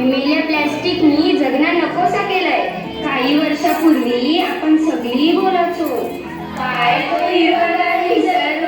मेल्या प्लॅस्टिकनी जगना नकोसा केलाय. काही वर्षापूर्वी आपण सगळी बोलायचो, काय तो हिरवगार निसर्ग,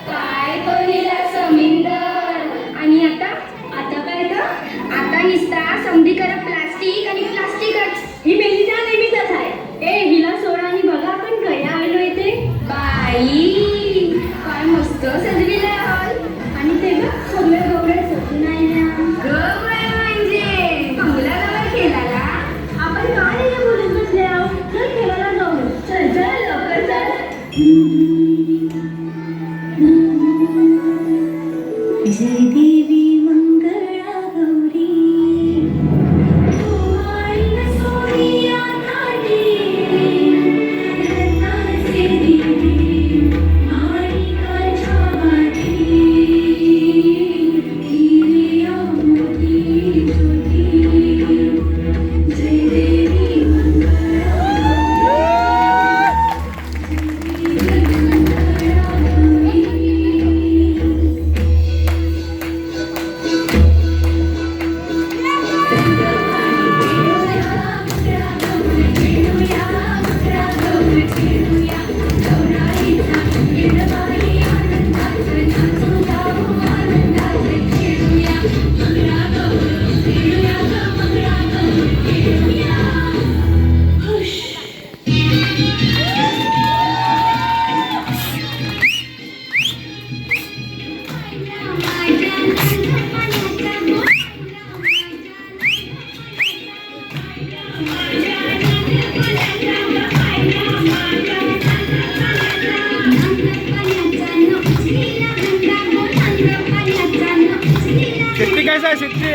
काय तो नीला समुंदर. आणि आता काय तर आता निसता समधी करा प्लास्टिक आणि प्लास्टिकच. ही मेलिना नेहमीच आहे. ए हिला सोडा आणि बघा आपण कया आलो इथे. बाई काय मस्त सजविलाय हॉल. आणि ते बघ सगळे कपडे सजून आल्या. म्हणजे बंगला केला. आपण काय नाही बोलत बसले आहोत. चल खेळायला जाऊ. चल चल लवकर चल. जय देवी मंगळा गौरी सिट्टी कैसा है सिट्टी?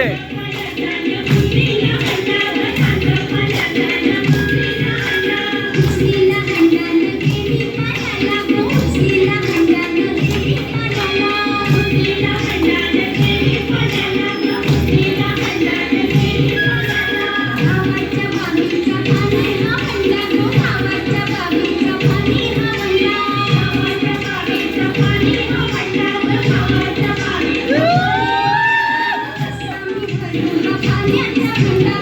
Yeah.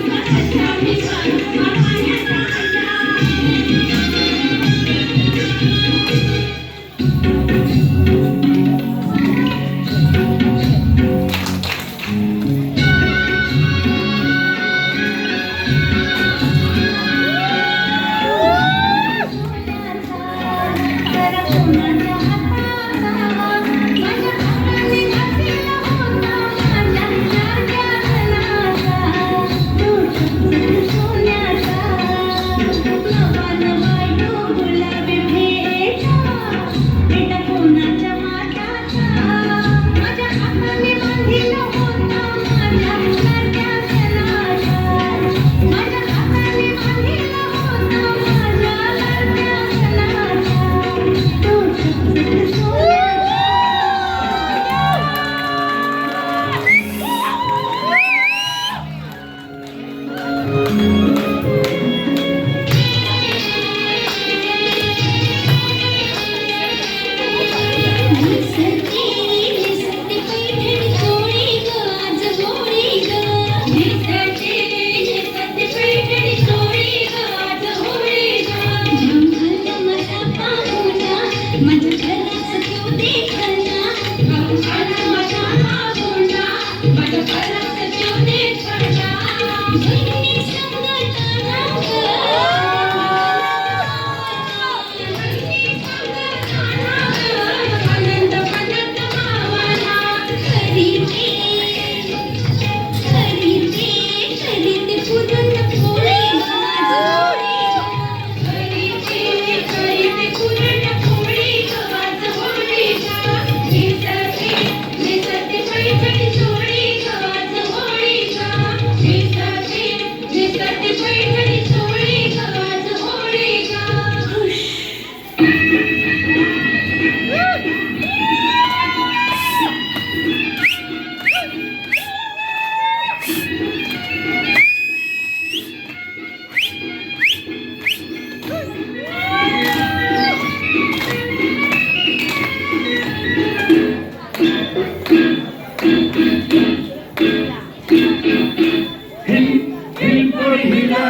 पोरीला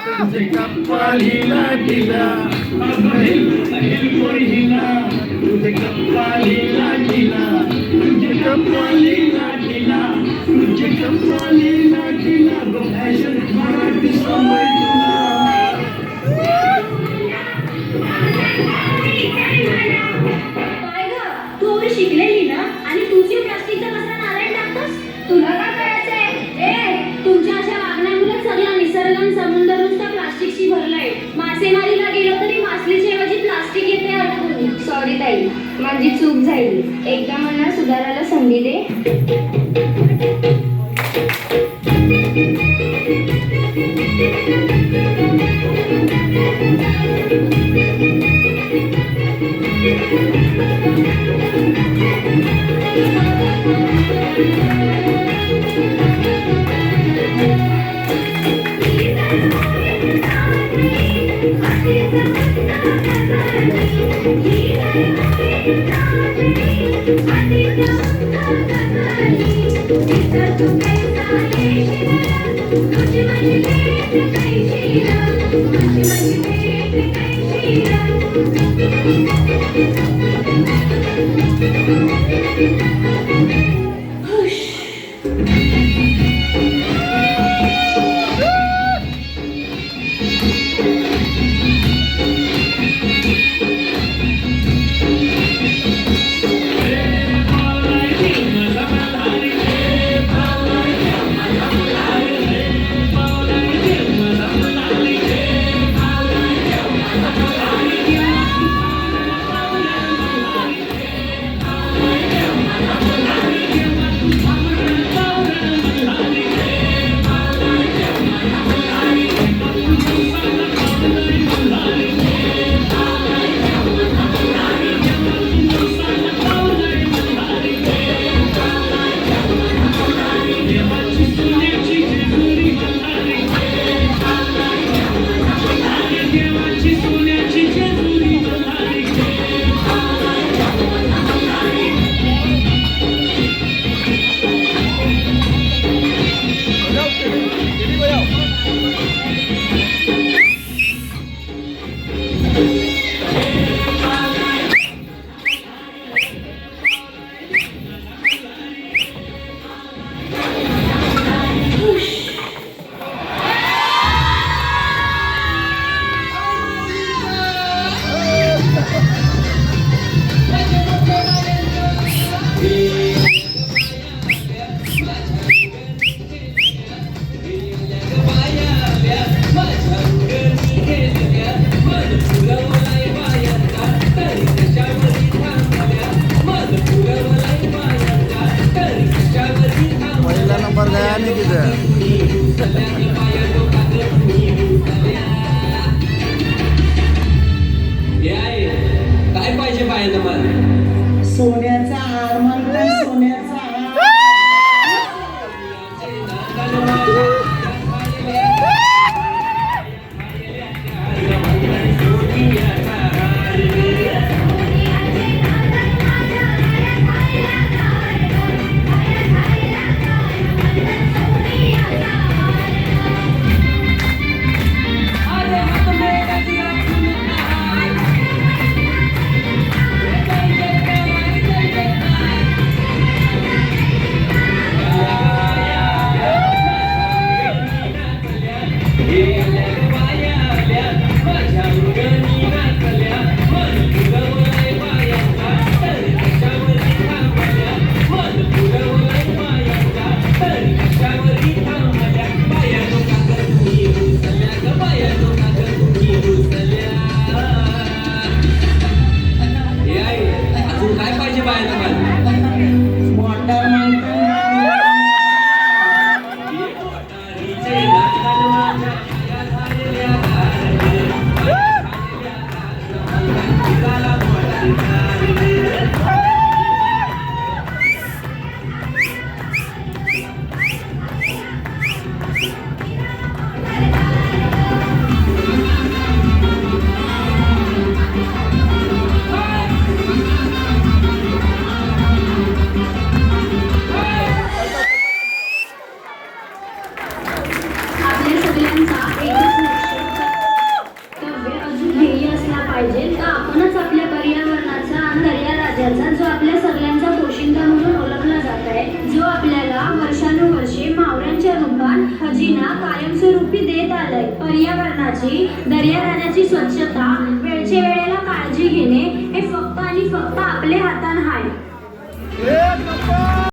तुझे कपालीला टिला पोरीला तुझे कपालीला टिला तुझे कपालीला टिला तुझे कपालीला टिला फॅशन मराठी समय काय ग तू एवढी शिकलेली ना आणि तुझी प्लास्टिकचा कचरा नाल्यात टाकतोस तुला काय करायचंय? ए तुमच्या अशा वागण्यामुळे सगळा निसर्ग आणि समुद्र नुसतं प्लास्टिकशी भरलाय मासेमारीला गेलो तरी मासलीच्या ऐवजी प्लास्टिक येते अडकून सॉरी ताई, माझी चूक झाली. एकदा मला सुधारायला संधी दे. पहिला नंबर गया नाही तिथं. काय पाहिजे पाहिजे मला सोन्याचा हार म्हणतात सोन्याचा हार अजून काय पाहिजे पाहिजे मला मोटर म्हणतात आलंय. पर्यावरणाची, दर्याराजाची स्वच्छता, वेळच्या वेळेला काळजी घेणे हे फक्त आणि फक्त आपल्या हातात आहे. एक नंबर